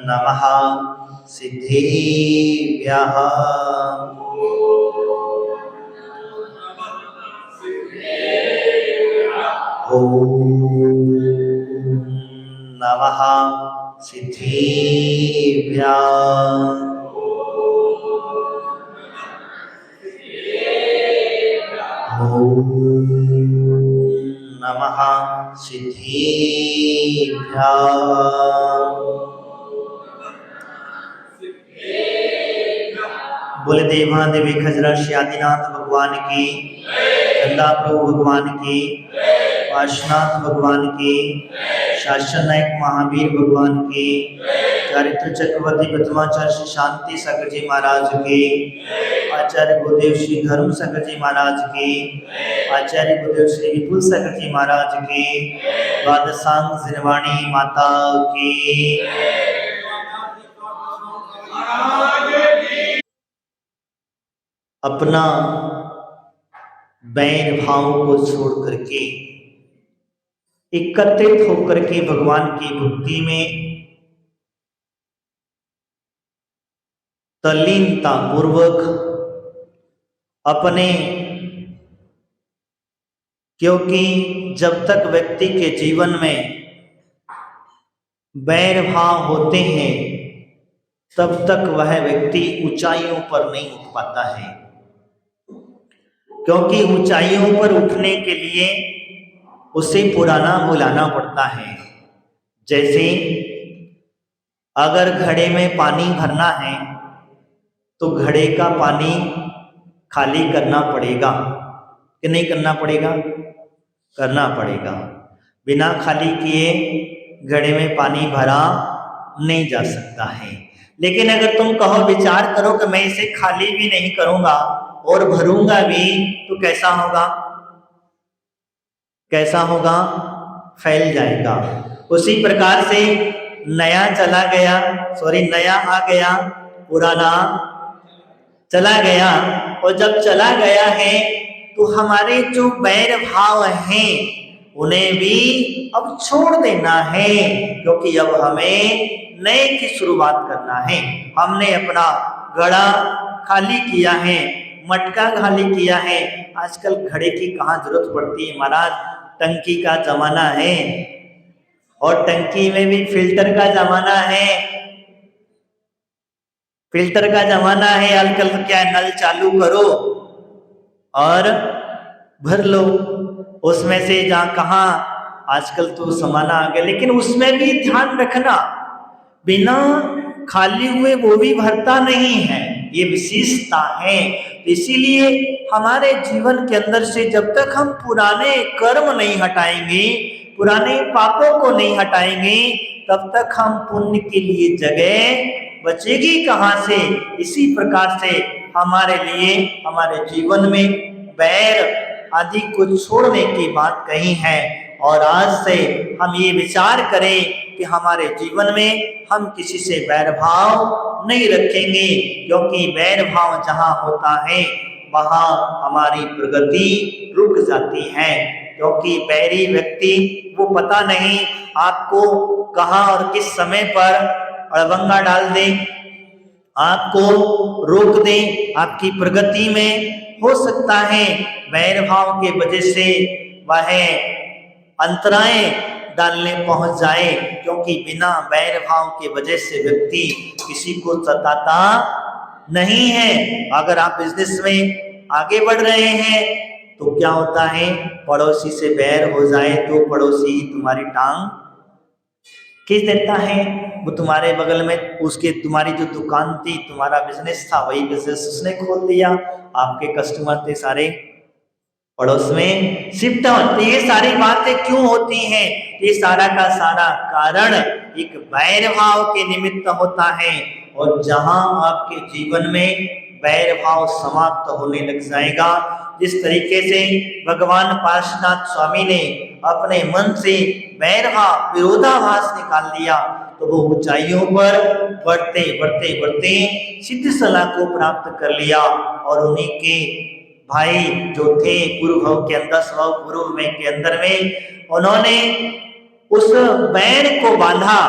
नमः सिद्धिभ्यः। ॐ नमः सिद्धिभ्यः। ॐ नमः सिद्धिभ्यः। बोले देवादेवी खजराश आदिनाथ भगवान की, चंदा प्रभु भगवान की, काशनाथ भगवान की, शासन नायक महावीर भगवान की, चारित्र चक्रवर्ती प्रथमाचार्य श्री शांति सागर जी महाराज की, आचार्य गुरुदेव श्री धर्म सागर जी महाराज की, आचार्य गुरुदेव श्री विपुल सागर जी महाराज की, द्वादशांग जिनवाणी माता की। अपना बैर भाव को छोड़ करके एकत्रित होकर के भगवान की भक्ति में तल्लीनता पूर्वक अपने, क्योंकि जब तक व्यक्ति के जीवन में बैर भाव होते हैं तब तक वह व्यक्ति ऊंचाइयों पर नहीं उठ पाता है, क्योंकि ऊंचाइयों पर उठने के लिए उसे पुराना भुलाना पड़ता है। जैसे अगर घड़े में पानी भरना है तो घड़े का पानी खाली करना पड़ेगा कि नहीं करना पड़ेगा? करना पड़ेगा। बिना खाली किए घड़े में पानी भरा नहीं जा सकता है। लेकिन अगर तुम कहो, विचार करो कि मैं इसे खाली भी नहीं करूंगा और भरूंगा भी, तो कैसा होगा? कैसा होगा? फैल जाएगा। उसी प्रकार से नया चला गया, नया आ गया, पुराना चला गया। और जब चला गया है तो हमारे जो बैर भाव हैं उन्हें भी अब छोड़ देना है, क्योंकि अब हमें नए की शुरुआत करना है। हमने अपना घड़ा खाली किया है, मटका खाली किया है। आजकल घड़े की कहाँ जरूरत पड़ती है महाराज, टंकी का जमाना है, और टंकी में भी फिल्टर का जमाना है। फिल्टर का जमाना है आजकल। तो क्या है, नल चालू करो और भर लो उसमें से, जहाँ कहाँ आजकल तो जमाना आ गया। लेकिन उसमें भी ध्यान रखना, बिना खाली हुए वो भी भरता नहीं है, ये विशेषता है। इसीलिए हमारे जीवन के अंदर से जब तक हम पुराने कर्म नहीं हटाएंगे, पुराने पापों को नहीं हटाएंगे, तब तक हम पुण्य के लिए जगह बचेगी कहाँ से। इसी प्रकार से हमारे लिए, हमारे जीवन में बैर आदि को छोड़ने की बात कही है। और आज से हम ये विचार करें कि हमारे जीवन में हम किसी से बैर भाव नहीं रखेंगे, क्योंकि बैर भाव जहाँ होता है वहाँ हमारी प्रगति रुक जाती है। क्योंकि बैरी व्यक्ति वो पता नहीं आपको कहाँ और किस समय पर अड़बंगा डाल दे, आपको रोक दे, आपकी प्रगति में हो सकता है बैर भाव के वजह से वह अंतराय डालने पहुंच जाए। क्योंकि बिना बैर भाव के वजह से व्यक्ति किसी को सताता नहीं है। अगर आप बिजनेस में आगे बढ़ रहे हैं तो क्या होता है, पड़ोसी से बैर हो जाए तो पड़ोसी तुम्हारी टांग खींच देता है। वो तुम्हारे बगल में उसके, तुम्हारी जो दुकान थी, तुम्हारा बिजनेस था, वही बिजनेस उसने खोल दिया। आपके कस्टमर थे सारे पड़ोस में शिफ्ट होते। ये सारी बातें क्यों होती हैं? ये सारा का सारा कारण एक बैर भाव के निमित्त होता है। और जहां आपके जीवन में बैर भाव समाप्त होने लग जाएगा, जिस तरीके से भगवान पार्श्वनाथ स्वामी ने अपने मन से बैर भाव, विरोधाभास निकाल दिया, तो वो ऊंचाइयों पर बढ़ते बढ़ते बढ़ते सिद्ध सला को प्राप्त कर लिया। और उन्हीं के भाई जो थे गुरु भाव के अंदर, स्व गुरु में के अंदर में, उन्होंने उस बैर को बांधा,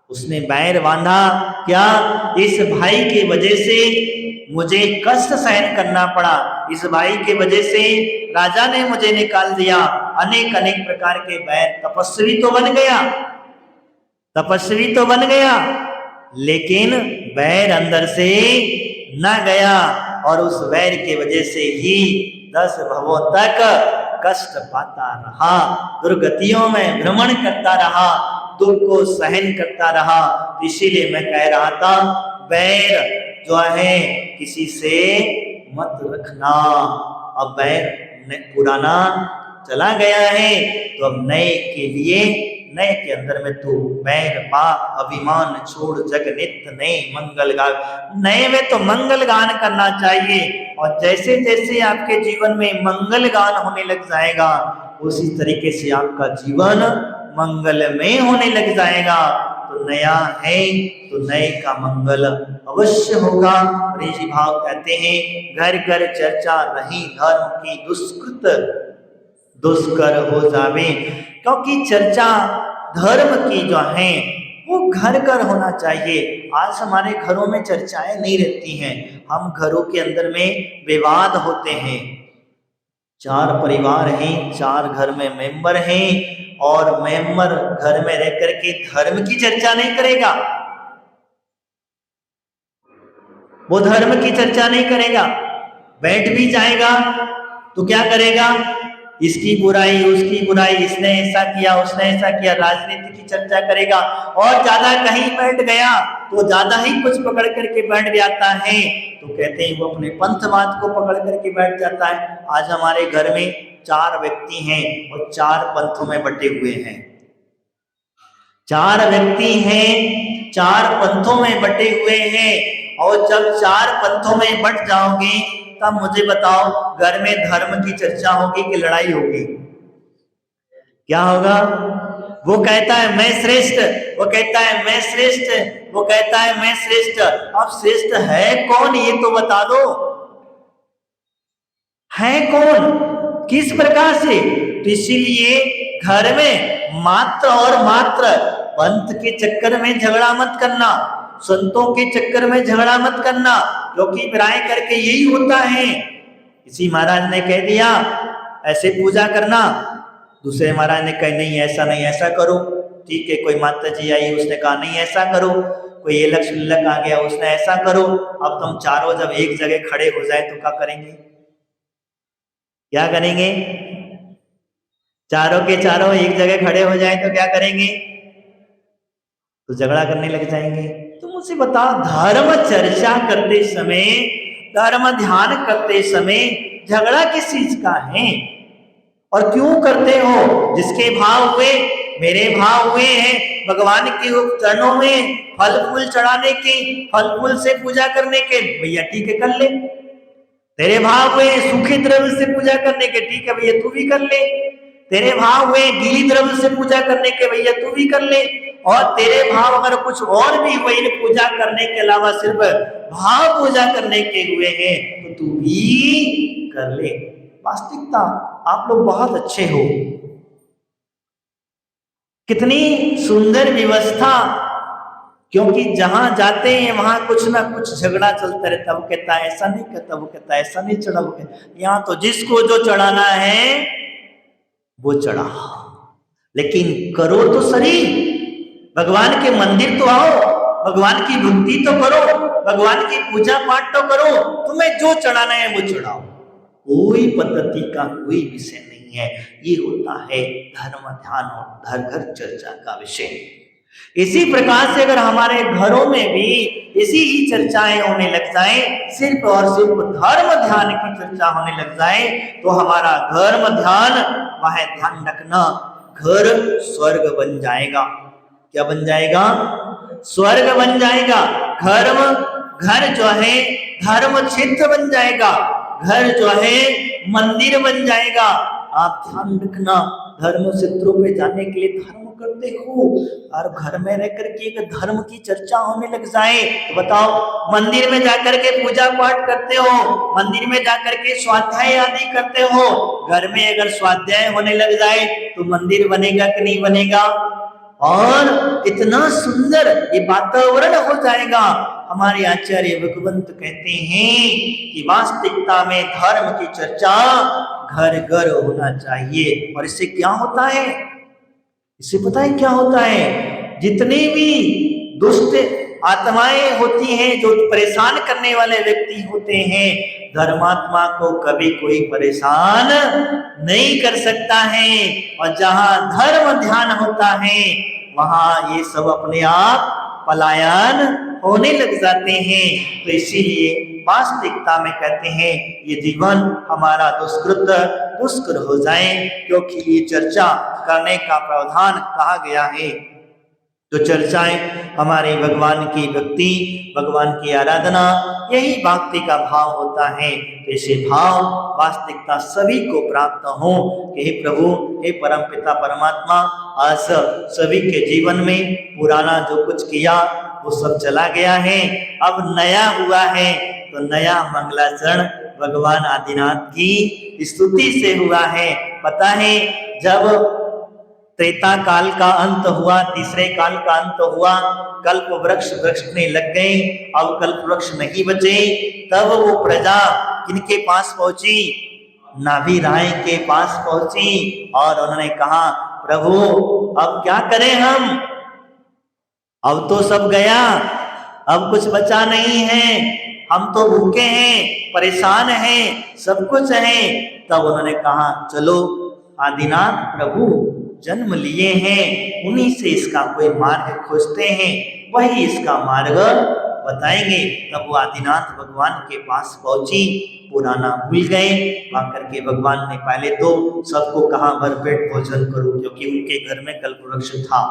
उसने बैर बांधा। क्या? इस भाई की वजह से मुझे कष्ट सहन करना पड़ा, इस भाई की वजह से राजा ने मुझे निकाल दिया। अनेक अनेक प्रकार के बैर, तपस्वी तो बन गया, तपस्वी तो बन गया, लेकिन बैर अंदर से न गया, और उस बैर की वजह से ही 10 भवों तक कष्ट पाता रहा, दुर्गतियों में भ्रमण करता रहा, दुख को सहन करता रहा। इसीलिए मैं कह रहा था, बैर जो है किसी से मत रखना। अब बैर पुराना चला गया है, तो अब नए के लिए, नए के अंदर में तू बैर पाप अभिमान छोड़ जग नित्य नए मंगल गान। नए में तो मंगल गान करना चाहिए, और जैसे जैसे आपके जीवन में मंगल गान होने लग जाएगा, उसी तरीके से आपका जीवन मंगलमय होने लग जाएगा। तो नया है तो नए का मंगल अवश्य होगा। ऋषि भाव कहते हैं, घर घर चर्चा रही धर्म की दुष्कृत दुष्कर हो जावे। क्योंकि चर्चा धर्म की जो है वो घर घर होना चाहिए। आज हमारे घरों में चर्चाएं नहीं रहती हैं, हम घरों के अंदर में विवाद होते हैं। 4 परिवार हैं, 4 घर में मेंबर हैं, और मेंबर घर में रह करके धर्म की चर्चा नहीं करेगा, वो धर्म की चर्चा नहीं करेगा। बैठ भी जाएगा तो क्या करेगा? इसकी बुराई, उसकी बुराई, इसने ऐसा किया, उसने ऐसा किया, राजनीति की चर्चा करेगा। और ज्यादा कहीं बैठ गया तो ज्यादा ही कुछ पकड़ करके बैठ जाता है, तो कहते हैं वो अपने पंथवाद को पकड़ करके बैठ जाता है। आज हमारे घर में 4 व्यक्ति हैं और 4 पंथों में बटे हुए हैं। 4 व्यक्ति हैं, 4 पंथों में बटे हुए हैं, और जब 4 पंथों में बट जाओगे तब मुझे बताओ, घर में धर्म की चर्चा होगी कि लड़ाई होगी? क्या होगा? वो कहता है मैं श्रेष्ठ, वो कहता है मैं श्रेष्ठ, वो कहता है मैं श्रेष्ठ। अब श्रेष्ठ है कौन, ये तो बता दो, है कौन, किस प्रकार से? तो इसीलिए घर में मात्र और मात्र पंथ के चक्कर में झगड़ा मत करना, संतों के चक्कर में झगड़ा मत करना, क्योंकि प्राय करके यही होता है। किसी महाराज ने कह दिया ऐसे पूजा करना, दूसरे महाराज ने कहा नहीं ऐसा नहीं, ऐसा करो। ठीक है, कोई माता जी आई, उसने कहा नहीं ऐसा करो। कोई ये लक्ष्मण आ गया, उसने ऐसा करो। अब तुम चारों जब एक जगह खड़े हो जाए तो क्या करेंगे? क्या करेंगे? चारों के चारों एक जगह खड़े हो जाए तो क्या करेंगे? तो झगड़ा करने लग जाएंगे। तो मुझे बता, धर्म चर्चा करते समय, धर्म ध्यान करते समय झगड़ा किस चीज का है और क्यों करते हो? जिसके भाव हुए मेरे भाव हुए हैं, भगवान के चरणों में फल फूल चढ़ाने के, फल फूल से पूजा करने के, भैया ठीक है कर ले। तेरे भाव हुए सूखे द्रव्य से पूजा करने के, ठीक है भैया तू भी कर ले। तेरे भाव हुए गीली द्रव्य से पूजा करने के, भैया तू भी कर ले। और तेरे भाव अगर कुछ और भी हुए पूजा करने के अलावा सिर्फ भाव पूजा करने के हुए हैं तो तू भी कर ले। वास्तविकता आप लोग बहुत अच्छे हो, कितनी सुंदर व्यवस्था, क्योंकि जहां जाते हैं वहां कुछ ना कुछ झगड़ा चलता रहता। वो कहता है ऐसा नहीं करता, वो कहता है ऐसा नहीं चढ़ा, वो यहाँ तो जिसको जो चढ़ाना है वो चढ़ा, लेकिन करो तो सही, भगवान के मंदिर तो आओ, भगवान की भक्ति तो करो, भगवान की पूजा पाठ तो करो, तुम्हें जो चढ़ाना है वो चढ़ाओ। कोई पद्धति का कोई विषय नहीं है, ये होता है धर्म ध्यान और घर घर चर्चा का विषय। इसी प्रकार से अगर हमारे घरों में भी इसी ही चर्चाएं होने लग जाए, सिर्फ और सिर्फ धर्म ध्यान की चर्चा होने लग जाए, तो हमारा धर्म ध्यान, वह ध्यान रखना, घर स्वर्ग बन जाएगा। क्या बन जाएगा? स्वर्ग बन जाएगा। घर जो है धर्म क्षेत्र बन जाएगा, घर जो है मंदिर बन जाएगा। आप ध्यान रखना, धर्म क्षेत्रों पे जाने के लिए धर्म करते हो और घर में रह करके एक धर्म की चर्चा होने लग जाए तो बताओ, मंदिर में जाकर के पूजा पाठ करते हो, मंदिर में जाकर के स्वाध्याय आदि करते हो, घर में अगर स्वाध्याय होने लग जाए तो मंदिर बनेगा कि नहीं बनेगा? और कितना सुंदर ये वातावरण हो जाएगा। हमारे आचार्य भगवंत कहते हैं कि वास्तविकता में धर्म की चर्चा घर घर होना चाहिए। और इससे क्या होता है, इससे पता है क्या होता है? जितने भी दुष्ट आत्माएं होती हैं, जो परेशान करने वाले व्यक्ति होते हैं, धर्मात्मा को कभी कोई परेशान नहीं कर सकता है। और जहां धर्म ध्यान होता है वहां ये सब अपने आप पलायन होने लग जाते हैं। तो इसीलिए वास्तविकता में कहते हैं ये जीवन हमारा दुष्कर हो जाए, क्योंकि ये चर्चा करने का प्रावधान कहा गया है। जो चर्चाएं हमारे भगवान की भक्ति, भगवान की आराधना, यही भक्ति का भाव होता है। ऐसे भाव वास्तविकता सभी को प्राप्त हो कि हे प्रभु, हे परम पिता परमात्मा, आज सभी के जीवन में पुराना जो कुछ किया वो सब चला गया है, अब नया हुआ है। तो नया मंगलाचरण भगवान आदिनाथ की स्तुति से हुआ है। पता है, जब त्रेता काल का अंत हुआ, तीसरे काल का अंत हुआ, कल्प वृक्ष वृक्षने लग गए, अब कल्प वृक्ष नहीं बचे, तब वो प्रजा किनके पास पहुंची? नाभि राय के पास पहुंची और उन्होंने कहा, प्रभु अब क्या करें हम, अब तो सब गया, अब कुछ बचा नहीं है, हम तो भूखे हैं, परेशान हैं, सब कुछ है। तब उन्होंने कहा, चलो आदिनाथ प्रभु जन्म लिए हैं, उन्हीं से इसका कोई मार्ग खोजते हैं, वही इसका मार्ग बताएंगे। तब वो आदिनाथ भगवान के पास पहुंची, पुराना भूल गए। आकर के भगवान ने पहले तो सबको कहा भरपेट भोजन करो, क्योंकि उनके घर में कल्पवृक्ष था।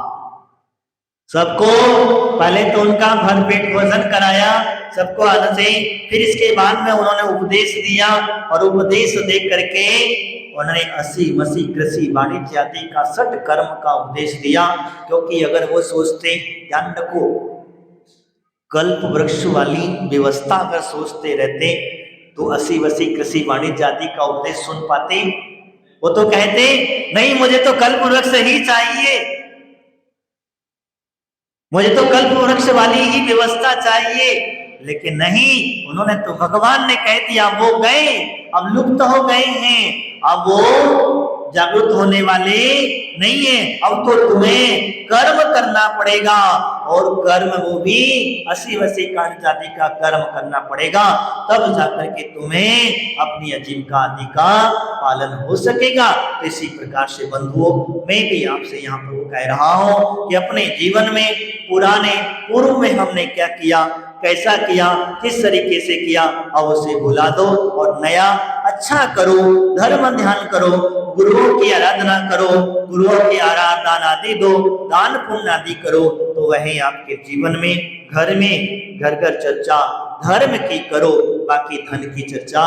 सबको पहले तो उनका भरपेट भोजन कराया, सबको आनंद से। फिर इसके बाद में उन्होंने उपदेश दिया और उपदेश दे करके उन्होंने असी मसी कृषि वाणिज्य आदि का सठ कर्म का उपदेश दिया। क्योंकि अगर वो सोचते, ध्यान रखो, कल्प वृक्ष वाली व्यवस्था अगर सोचते रहते तो असी वसी कृषि वाणिज्य आदि का उपदेश सुन पाते? वो तो कहते नहीं, मुझे तो कल्प वृक्ष ही चाहिए, मुझे तो कल्प वृक्ष वाली ही व्यवस्था चाहिए। लेकिन नहीं, उन्होंने तो, भगवान ने कह दिया, वो गए, अब लुप्त हो गए हैं, अब वो जागृत होने वाले नहीं है। अब तो तुम्हें कर्म करना पड़ेगा, और कर्म वो भी असी वसी कांड जाति का कर्म करना पड़ेगा, तब जाकर के तुम्हें अपनी आजीविका आदि का पालन हो सकेगा। तो इसी प्रकार से बंधुओं, मैं भी आपसे यहाँ पर कह रहा हूँ कि अपने जीवन में पुराने पूर्व में हमने क्या किया, कैसा किया, किस तरीके से किया, अब उसे भुला दो और नया अच्छा करो, धर्म ध्यान करो, गुरुओं की आराधना करो, गुरुओं की आराधना आदि दो, दान पुण्य आदि करो। तो वही आपके जीवन में, घर में घर घर चर्चा धर्म की करो, बाकी धन की चर्चा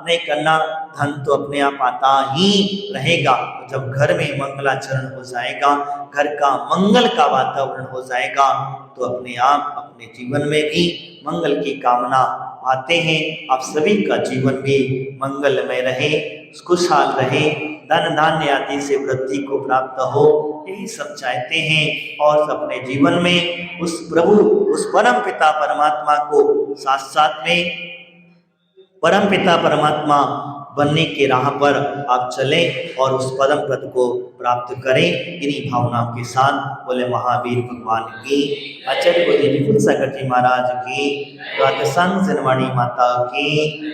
नहीं करना। धन तो अपने आप आता ही रहेगा। जब घर में मंगलाचरण हो जाएगा, घर का मंगल का वातावरण हो जाएगा, तो अपने आप अपने जीवन में भी मंगल की कामना आते हैं। आप सभी का जीवन भी मंगलमय रहे, खुशहाल रहे, धन धान्य आदि से वृद्धि को प्राप्त हो, यही सब चाहते हैं। और अपने जीवन में उस प्रभु, उस परम पिता परमात्मा को साथ साथ में परम पिता परमात्मा बनने के राह पर आप चलें और उस परम पद को प्राप्त करें। इन्हीं भावनाओं के साथ बोले महावीर भगवान की, आचार्य विपुल सागर जी महाराज की, संत जनवाणी माता की,